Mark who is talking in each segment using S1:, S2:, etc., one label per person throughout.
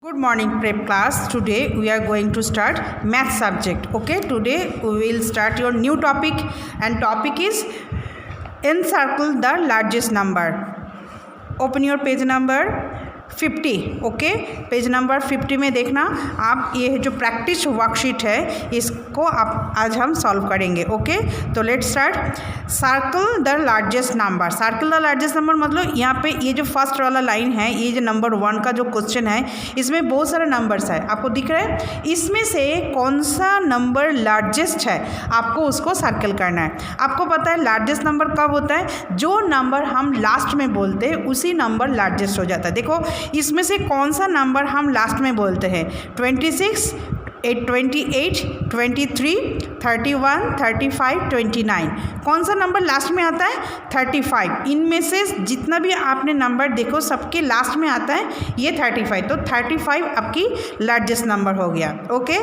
S1: Good morning prep class. Today we are going to start math subject. Okay, today we will start your new topic and topic is encircle the largest number. Open your page number 50. Okay, page number 50 में देखना आप ये जो practice worksheet है इसको आप आज हम सॉल्व करेंगे. ओके, तो let start. Circle the largest number. Circle the largest number मतलब यहाँ पे ये जो फर्स्ट वाला लाइन है, ये जो नंबर 1 का जो क्वेश्चन है, इसमें बहुत सारे नंबर्स है, आपको दिख रहा है. इसमें से कौन सा नंबर लार्जेस्ट है आपको उसको सर्कल करना है. आपको पता है लार्जेस्ट नंबर कब होता है, जो नंबर हम लास्ट में बोलते हैं उसी नंबर लार्जेस्ट हो जाता है. देखो इसमें से कौन सा नंबर हम लास्ट में बोलते हैं. 26, 28, 23, 31, 35, 29. कौन सा नंबर लास्ट में आता है? 35. इनमें से जितना भी आपने नंबर देखो सबके लास्ट में आता है ये 35. तो 35 आपकी लार्जेस्ट नंबर हो गया. ओके,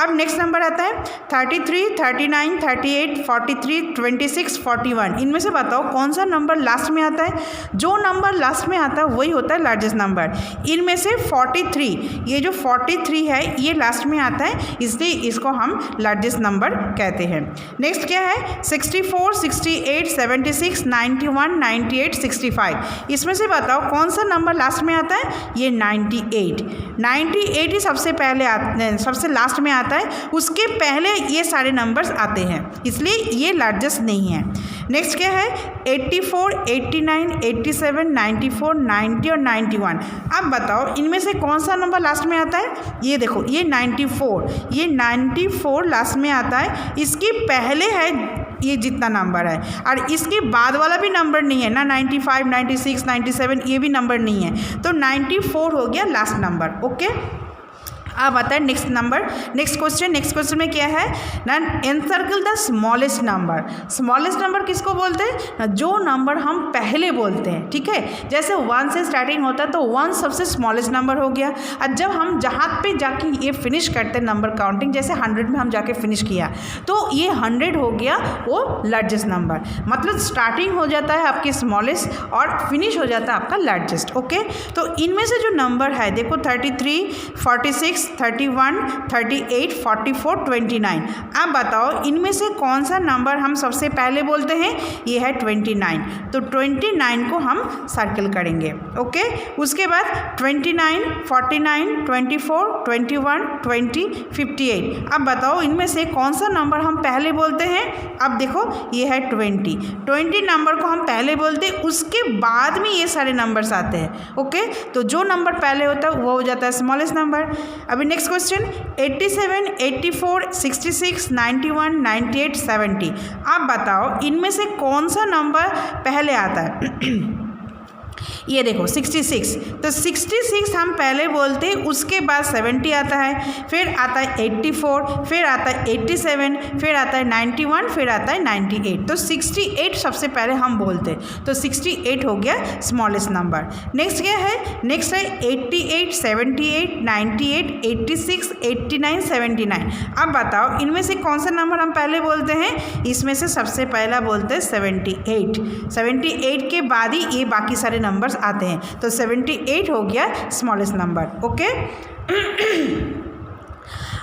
S1: अब नेक्स्ट नंबर आता है 33, 39, 38, 43, 26, 41. इनमें से बताओ कौन सा नंबर लास्ट में आता है. जो नंबर लास्ट में आता है वही होता है लार्जेस्ट नंबर. इनमें से 43, ये जो 43 है ये लास्ट में आता है, इसलिए इसको हम लार्जेस्ट नंबर कहते हैं. नेक्स्ट क्या है 64, 68, 76, 91, 98, 65. इसमें से बताओ कौन सा नंबर लास्ट में आता है. ये 98. 98 ही सबसे पहले सबसे लास्ट में आता है, उसके पहले ये सारे नंबर्स आते हैं, इसलिए ये लार्जेस्ट नहीं है. नेक्स्ट क्या है 84, 89, 87, 94, 90 और 91. अब बताओ इनमें से कौन सा नंबर लास्ट में आता है. ये देखो ये 94, ये 94 लास्ट में आता है, इसके पहले है ये जितना नंबर है, और इसके बाद वाला भी नंबर नहीं है ना. 95, 96, 97 ये भी नंबर नहीं है, तो 94 हो गया लास्ट नंबर. ओके, अब आता है नेक्स्ट नंबर. नेक्स्ट क्वेश्चन में क्या है ना, encircle the smallest number. Smallest number किसको बोलते हैं, जो नंबर हम पहले बोलते हैं. ठीक है, जैसे 1 से स्टार्टिंग होता है तो 1 सबसे स्मॉलेस्ट नंबर हो गया, और जब हम जहाँ पे जाके ये फिनिश करते हैं नंबर काउंटिंग, जैसे 100 में हम जाके फिनिश किया तो ये 100 हो गया वो लार्जेस्ट नंबर. मतलब स्टार्टिंग हो जाता है आपकी स्मॉलेस्ट और फिनिश हो जाता है आपका लार्जेस्ट. ओके, तो इनमें से जो नंबर है देखो 33, 46, 31, 38, 44, 29. अब बताओ इनमें से कौन सा नंबर हम सबसे पहले बोलते हैं. ये है 29. तो 29 को हम सर्कल करेंगे. ओके, उसके बाद 29, 49, 24, 21, 20, 58. अब बताओ इनमें से कौन सा नंबर हम पहले बोलते हैं. अब देखो ये है 20 नंबर को हम पहले बोलते हैं, उसके बाद में ये सारे नंबर्स आते हैं. ओके, तो जो नंबर पहले होता है वो हो जाता है स्मॉलेस्ट नंबर. अभी नेक्स्ट क्वेश्चन 87, 84, 66, 91, 98, 70. आप बताओ इनमें से कौन सा नंबर पहले आता है. ये देखो 66, तो 66 हम पहले बोलते हैं, उसके बाद 70 आता है, फिर आता है 84, फिर आता है 87, फिर आता है 91, फिर आता है 98. तो 68 सबसे पहले हम बोलते हैं, तो 68 हो गया स्मॉलेस्ट नंबर. नेक्स्ट क्या है, नेक्स्ट है 88, 78, 98, 86, 89, 79. अब बताओ इनमें से कौन सा नंबर हम पहले बोलते हैं. इसमें से सबसे पहला बोलते हैं 78. 78 के बाद ही ये बाकी सारे नंबर्स आते हैं, तो 78 हो गया स्मॉलेस्ट नंबर. ओके,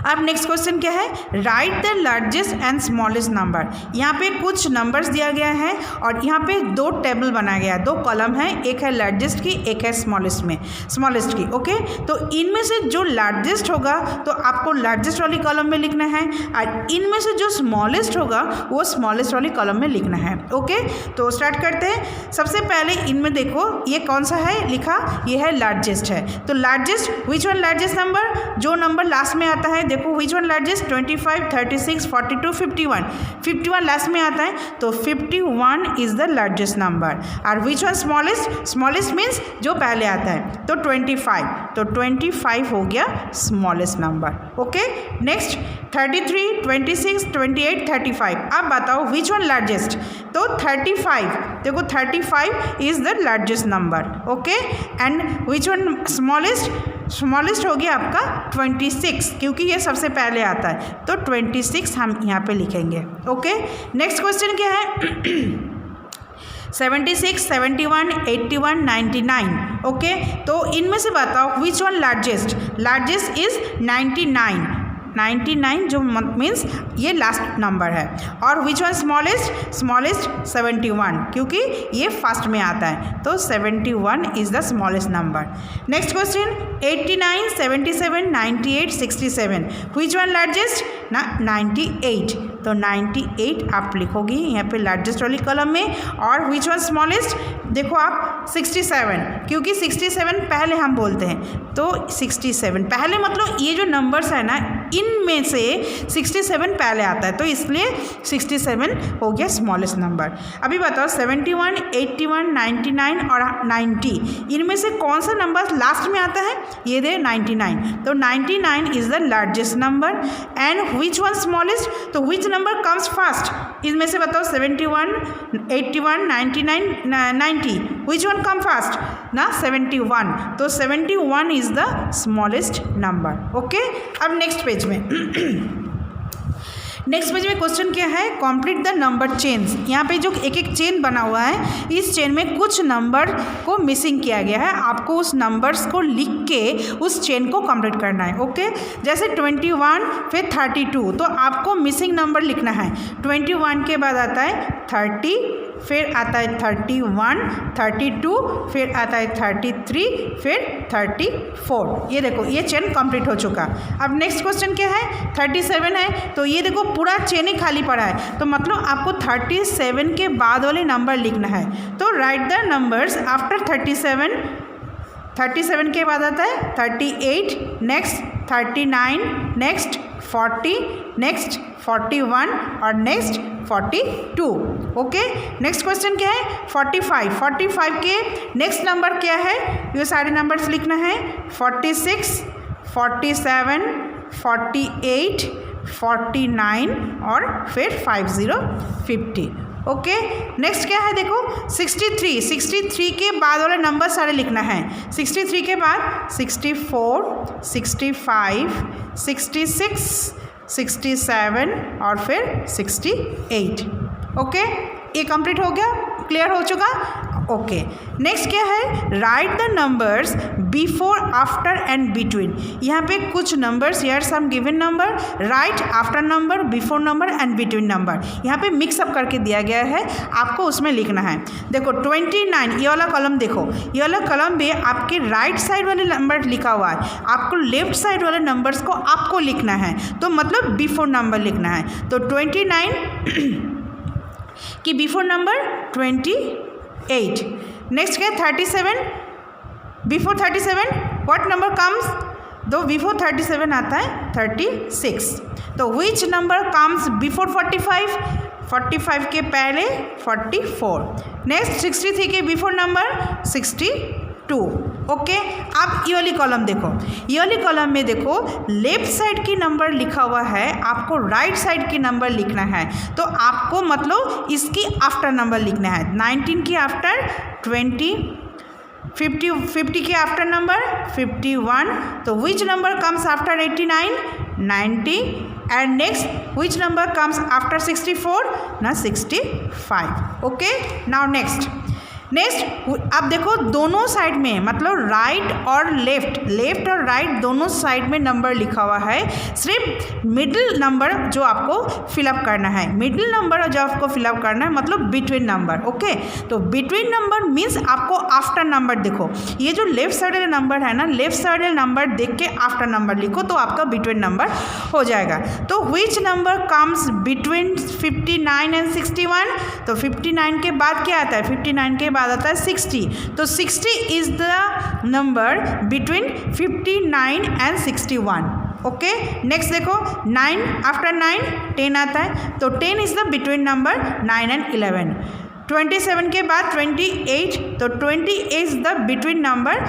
S1: अब नेक्स्ट क्वेश्चन क्या है, write the largest and smallest number. यहाँ पे कुछ नंबर्स दिया गया है और यहाँ पे 2 टेबल बनाया गया है, 2 कॉलम है, एक है लार्जेस्ट की, एक है स्मॉलेस्ट की. ओके, तो इनमें से जो लार्जेस्ट होगा तो आपको लार्जेस्ट वाली कॉलम में लिखना है, और इनमें से जो स्मॉलेस्ट होगा वो स्मॉलेस्ट वाली कॉलम में लिखना है. ओके, तो स्टार्ट करते हैं. सबसे पहले इनमें देखो ये कौन सा है लिखा, ये है लार्जेस्ट है. तो largest, which one largest number, जो नंबर लास्ट में आता है. देखो विच वन लार्जेस्ट, 25, 36, 42, 51. 51 लास्ट में आता है, तो 51 इज द लार्जेस्ट नंबर. और विच वन स्मॉलेस्ट मीन्स जो पहले आता है, तो 25. तो 25 हो गया स्मॉलेस्ट नंबर. Okay, next 33, 26, 28, 35. अब बताओ विच वन लार्जेस्ट, तो 35. देखो 35 is the largest number. Okay, and which one smallest हो गया आपका 26, क्योंकि ये सबसे पहले आता है, तो 26 हम यहाँ पे लिखेंगे. ओके, नेक्स्ट क्वेश्चन क्या है 76, 71, 81, 99। ओके, तो इनमें से बताओ which one largest. Largest is 99। 99 जो मीन्स ये लास्ट नंबर है। और विच वन स्मॉलेस्ट। स्मॉलेस्ट 71, क्योंकि ये फर्स्ट में आता है, तो 71 is the smallest number. Next question 89, 77, 98, 67। Which one largest ना 98, तो 98 आप लिखोगी यहाँ पे लार्जेस्ट वाली कॉलम में। और विच वन स्मॉलेस्ट देखो आप 67, क्योंकि 67 पहले हम बोलते हैं, तो 67 पहले मतलब ये जो नंबर्स है ना इनमें से 67 पहले आता है, तो इसलिए 67 हो गया स्मॉलेस्ट नंबर। अभी बताओ 71, 81, 99 और 90 इनमें से कौन सा नंबर लास्ट में आता है। ये दे 99, तो 99 is the largest number. And which one smallest, तो विच नंबर कम्स फर्स्ट। इनमें से बताओ 71, 81, 99, 90 विच वन कम फर्स्ट ना 71, तो 71 is the smallest number. Okay, अब नेक्स्ट पेज में नेक्स्ट पेज में क्वेश्चन क्या है, कंप्लीट द नंबर चेन्स। यहाँ पे जो एक एक चेन बना हुआ है, इस चेन में कुछ नंबर को मिसिंग किया गया है, आपको उस नंबर्स को लिख के उस चेन को कंप्लीट करना है। ओके, जैसे 21 फिर 32, तो आपको मिसिंग नंबर लिखना है। 21 के बाद आता है 30, फिर आता है 31, 32, फिर आता है 33, फिर 34। ये देखो ये चेन कंप्लीट हो चुका। अब नेक्स्ट क्वेश्चन क्या है, 37 है, तो ये देखो पूरा चेन ही खाली पड़ा है, तो मतलब आपको 37 के बाद वाले नंबर लिखना है। तो राइट द नंबर्स आफ्टर 37। 37 के बाद आता है 38, नेक्स्ट 39, नेक्स्ट 40, नेक्स्ट 41 और नेक्स्ट 42। ओके, नेक्स्ट क्वेश्चन क्या है 45। 45 के नेक्स्ट नंबर क्या है, ये सारे नंबर्स लिखना है। 46, 47, 48, 49 और फिर 50, 50। ओके, नेक्स्ट क्या है देखो 63। 63 के बाद वाले नंबर सारे लिखना है। 63 के बाद 64, 65, 66, 67 और फिर 68। ओके, ये कंप्लीट हो गया, क्लियर हो चुका। ओके, नेक्स्ट क्या है, write the numbers before, after and between. यहाँ पे कुछ नंबर्स, यार some given number, write after number, before number and between number, यहाँ पे मिक्सअप करके दिया गया है, आपको उसमें लिखना है। देखो 29, ये वाला कॉलम देखो, ये वाला कॉलम में आपके राइट साइड वाले नंबर लिखा हुआ है, आपको लेफ्ट साइड वाले नंबर्स को आपको लिखना है, तो मतलब बिफोर नंबर लिखना है। तो 29 कि बिफोर नंबर 28। नेक्स्ट क्या है 37, बिफोर 37 व्हाट नंबर कम्स, दो बिफोर 37 आता है 36। तो विच नंबर कम्स बिफोर 45, 45 के पहले 44। नेक्स्ट 63 के बिफोर नंबर 62। ओके, आप ये वाली कॉलम देखो, ये वाली कॉलम में देखो लेफ्ट साइड की नंबर लिखा हुआ है, आपको राइट साइड की नंबर लिखना है, तो आपको मतलब इसकी आफ्टर नंबर लिखना है। 19 की आफ्टर 20, 50 के आफ्टर नंबर 51, तो which number comes after 89, 90 and next which number comes after 64 ना 65। ओके, नाउ नेक्स्ट अब देखो दोनों साइड में मतलब राइट और लेफ्ट और राइट दोनों साइड में नंबर लिखा हुआ है, सिर्फ मिडिल नंबर जो आपको फिलअप करना है, मिडिल नंबर जो आपको फिलअप करना है मतलब बिटवीन नंबर। ओके, तो बिटवीन नंबर मीन्स आपको आफ्टर नंबर देखो, ये जो लेफ्ट साइड वाले नंबर है ना, लेफ्ट साइड वाले नंबर देख के आफ्टर नंबर लिखो तो आपका बिटवीन नंबर हो जाएगा। तो which number comes between 59 and 61, तो 59 के बाद क्या आता है, 59 के बाद आता है 60, तो 60 is the number between 59 and 61। Okay, next देखो 9 आफ्टर 9 10 आता है, तो 10 is the between number 9 and 11। 27 के बाद 28, तो 20 इज द बिटवीन नंबर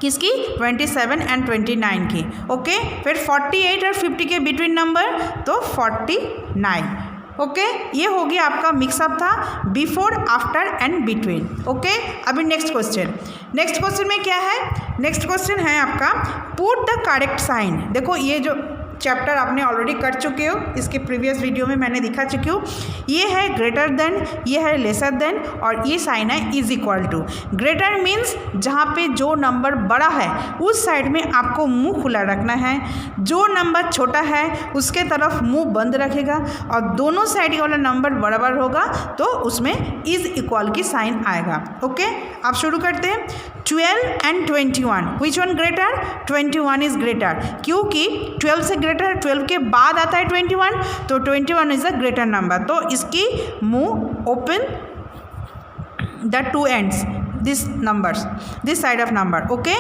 S1: किसकी 27 एंड 29 की। ओके, फिर 48 और 50 के बिटवीन नंबर तो 49। ओके, ये हो गया आपका मिक्सअप था before, after and between. Okay, अभी नेक्स्ट क्वेश्चन में क्या है, नेक्स्ट क्वेश्चन है आपका पुट द करेक्ट साइन। देखो ये जो चैप्टर आपने ऑलरेडी कर चुके हो, इसके प्रीवियस वीडियो में मैंने दिखा चुकी हूँ। ये है ग्रेटर देन, ये है लेसर देन, और ये साइन है is equal to. Greater means जहाँ पे जो नंबर बड़ा है उस साइड में आपको मुंह खुला रखना है, जो नंबर छोटा है उसके तरफ मुंह बंद रखेगा, और दोनों साइड वाला नंबर बराबर होगा तो उसमें इज इक्वल की साइन आएगा। ओके, अब शुरू करते हैं। 12 and 21, which one greater? 21 is greater, क्योंकि 12 से ग्रेटर, 12 के बाद आता है 21, तो 21 इज अ ग्रेटर नंबर। तो इसकी मुंह open the two ends, this numbers, this side of number. Okay,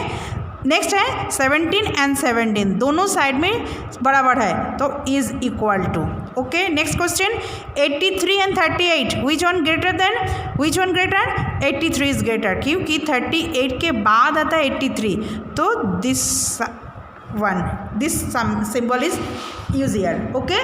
S1: next है 17 एंड 17, दोनों साइड में बराबर है तो is equal to. Okay, next question 83 and 38, which one greater than? Which one greater? 83 is greater, क्योंकि 38 के बाद आता है 83, तो this one, this symbol is used here. Okay,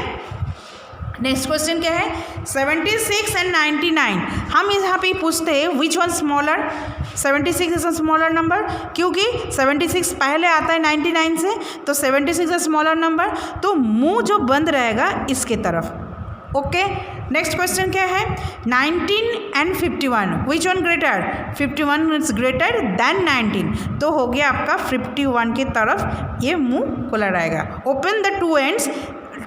S1: next question क्या है? 76 एंड 99, हम यहाँ पे पूछते हैं which one smaller? 76 is a smaller number, क्योंकि 76 पहले आता है 99 से, तो 76 इज अ स्मॉलर नंबर, तो मुंह जो बंद रहेगा इसके तरफ। ओके, नेक्स्ट क्वेश्चन क्या है? 19 and 51, which one greater? 51 is greater than 19, तो हो गया आपका 51 की तरफ ये मुंह खुला रहेगा। Open the two ends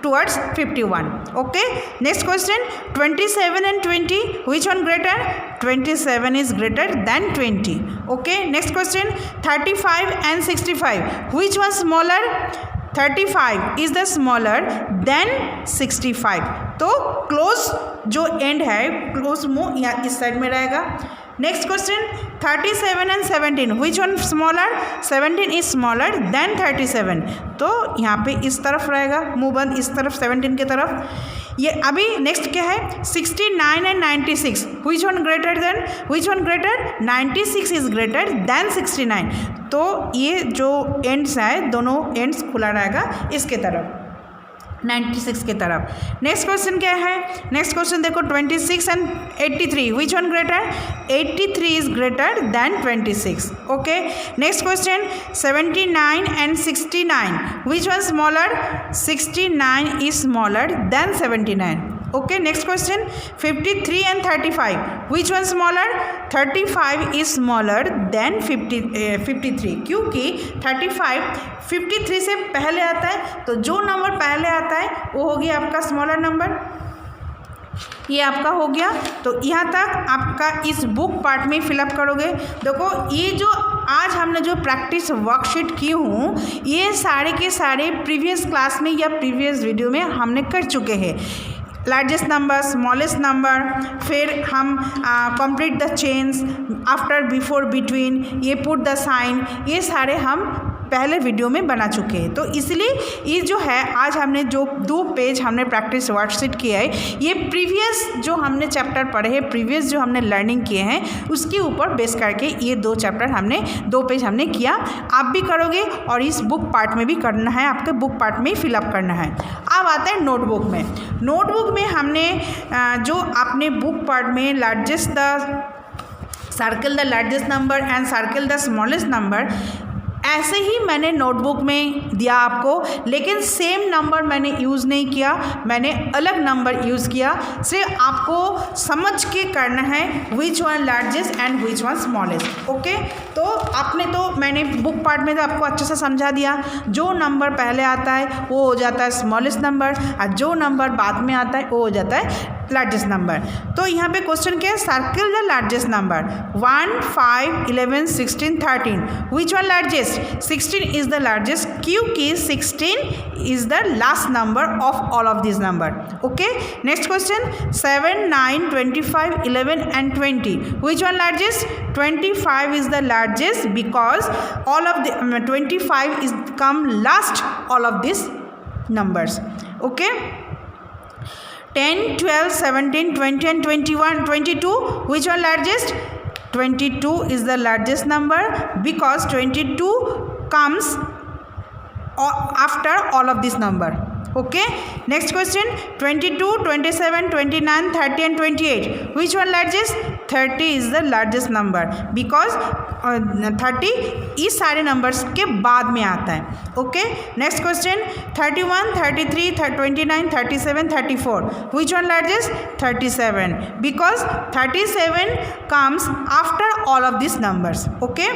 S1: towards 51. Okay, next question 27 and 20, which one greater? 27 is greater than 20. Okay, next question 35 and 65, which one smaller? 35 is the smaller than 65, तो क्लोज जो एंड है, क्लोज मुंह यहाँ इस साइड में रहेगा। Next question 37 and 17, which one smaller? 17 is smaller than 37, तो यहाँ पे इस तरफ रहेगा मुंह बंद, इस तरफ 17 की तरफ। ये अभी नेक्स्ट क्या है? 69 and 96, which one greater than? Which one greater? 96 is greater than 69, तो ये जो एंड्स है दोनों एंड्स खुला रहेगा इसके तरफ, 96 की तरफ। नेक्स्ट क्वेश्चन क्या है? नेक्स्ट क्वेश्चन देखो 26 and 83, which one greater? 83 is greater than 26। Okay, next question 79 and 69, which one smaller? 69 is smaller than 79। Okay, next question 53 and 35, which one smaller? 35 is smaller than 53, क्योंकि 35 53 से पहले आता है, तो जो नंबर पहले आता है वो हो गया आपका स्मॉलर नंबर, ये आपका हो गया। तो यहाँ तक आपका इस बुक पार्ट में फिलअप करोगे। देखो ये जो आज हमने जो प्रैक्टिस वर्कशीट की हूँ, ये सारे के सारे प्रीवियस क्लास में या प्रीवियस वीडियो में हमने कर चुके हैं। लार्जेस्ट नंबर, स्मॉलेस्ट नंबर, फिर हम complete the chains, after, before, between, ये पुट द साइन, ये सारे हम पहले वीडियो में बना चुके हैं। तो इसलिए ये जो है आज हमने जो 2 पेज हमने प्रैक्टिस वर्कशीट किया है, ये प्रीवियस जो हमने चैप्टर पढ़े हैं, प्रीवियस जो हमने लर्निंग किए हैं उसके ऊपर बेस करके ये 2 चैप्टर हमने 2 पेज हमने किया। आप भी करोगे और इस बुक पार्ट में भी करना है, आपके बुक पार्ट में ही फिलअप करना है। अब आते हैं नोटबुक में। नोटबुक में हमने जो आपने बुक पार्ट में largest the circle the largest number and circle the smallest number, ऐसे ही मैंने नोटबुक में दिया आपको, लेकिन सेम नंबर मैंने यूज़ नहीं किया, मैंने अलग नंबर यूज़ किया। सिर्फ आपको समझ के करना है which one largest and which one smallest. Okay, तो आपने तो मैंने बुक पार्ट में तो आपको अच्छे से समझा दिया, जो नंबर पहले आता है वो हो जाता है स्मॉलेस्ट नंबर, और जो नंबर बाद में आता है वो हो जाता है लार्जेस्ट नंबर। तो यहाँ पे क्वेश्चन क्या है? Circle the largest number 1, 5, 11, 16, 13, which one largest? 16 is the largest, क्योंकि 16 is the last number of all of these number. Okay, next question 7, 9, 25, 11 and 20, which one largest? 25 is the largest because all of the 25 is come last all of these numbers. Okay, 10, 12, 17, 20 and 21, 22, which one largest? 22 is the largest number because 22 comes after all of this number. Okay, next question, 22, 27, 29, 30 and 28. Which one largest? 30 is the largest number because 30 इस सारे numbers के बाद में आता है. Okay, next question, 31, 33, 29, 37, 34. Which one largest? 37 because 37 comes after all of these numbers. Okay,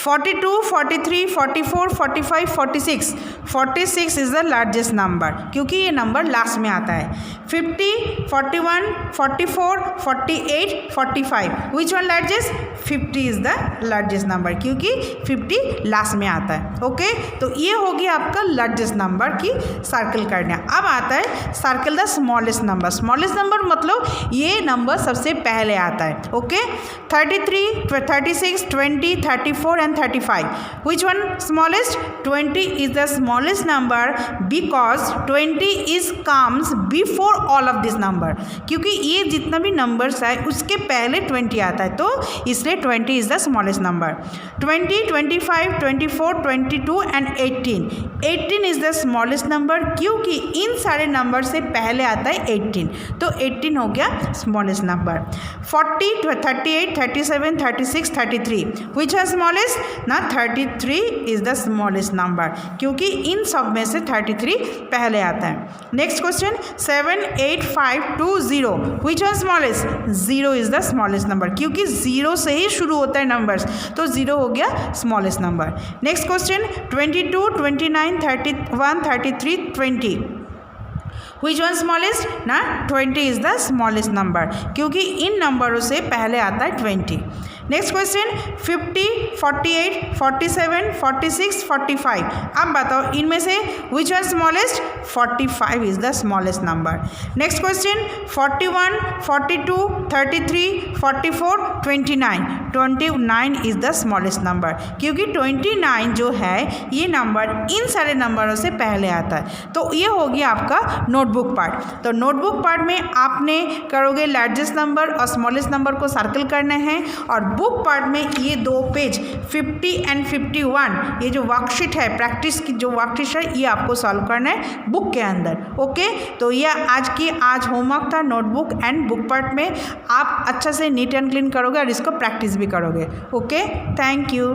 S1: 42, 43, 44, 45, 46. 46 is the largest number क्योंकि ये number last में आता है. 50, 41, 44, 48, 45. Which one largest? 50 is the largest number क्योंकि 50 लास्ट में आता है. ओके, तो ये हो गया आपका लार्जेस्ट नंबर की सर्कल करना. अब आता है circle the smallest number. Smallest number मतलब ये नंबर सबसे पहले आता है. Okay, 33, 36, 20, 34 and 35. Which one smallest? 20 is the smallest number because 20 is comes before all of this number. क्योंकि ये जितना भी नंबर्स है उसके पहले 20 आता है तो इसलिए 20 is the smallest number. 20, 25, 24, 22 and 18. 18 is the smallest number क्योंकि इन सारे नंबर से पहले आता है 18 तो 18 हो गया smallest number. 40, 38, 37, 36, 33. Which are smallest? ना 33 इज द स्मॉलेस्ट नंबर क्योंकि इन सब में से 33 पहले आता है. Next question, 7, 8, 5, 2, 0. Which one smallest? 0 is the smallest number क्योंकि 0 से ही शुरू होता है नंबर्स तो 0 हो गया smallest number. Next question, 22, 29, 31, 33, 20. Which one smallest? ना 20 इज द स्मॉलेस्ट नंबर क्योंकि इन नंबरों से पहले आता है 20. Next question, 50, 48, 47, 46, 45. अब बताओ इनमें से which one smallest? 45 is the smallest number. Next question, 41, 42, 33, 44, 29. 29 is the smallest number क्योंकि 29 जो है ये नंबर इन सारे नंबरों से पहले आता है. तो ये हो गया आपका नोटबुक पार्ट. तो नोटबुक पार्ट में आपने करोगे लार्जेस्ट नंबर और स्मॉलेस्ट नंबर को सर्कल करना है और बुक पार्ट में ये दो पेज 50 एंड 51 ये जो वर्कशीट है प्रैक्टिस की जो वर्कशीट है ये आपको सॉल्व करना है बुक के अंदर. ओके, तो ये आज होमवर्क था नोटबुक एंड बुक पार्ट में. आप अच्छा से नीट एंड क्लीन करोगे और इसको प्रैक्टिस भी करोगे. Okay, thank you.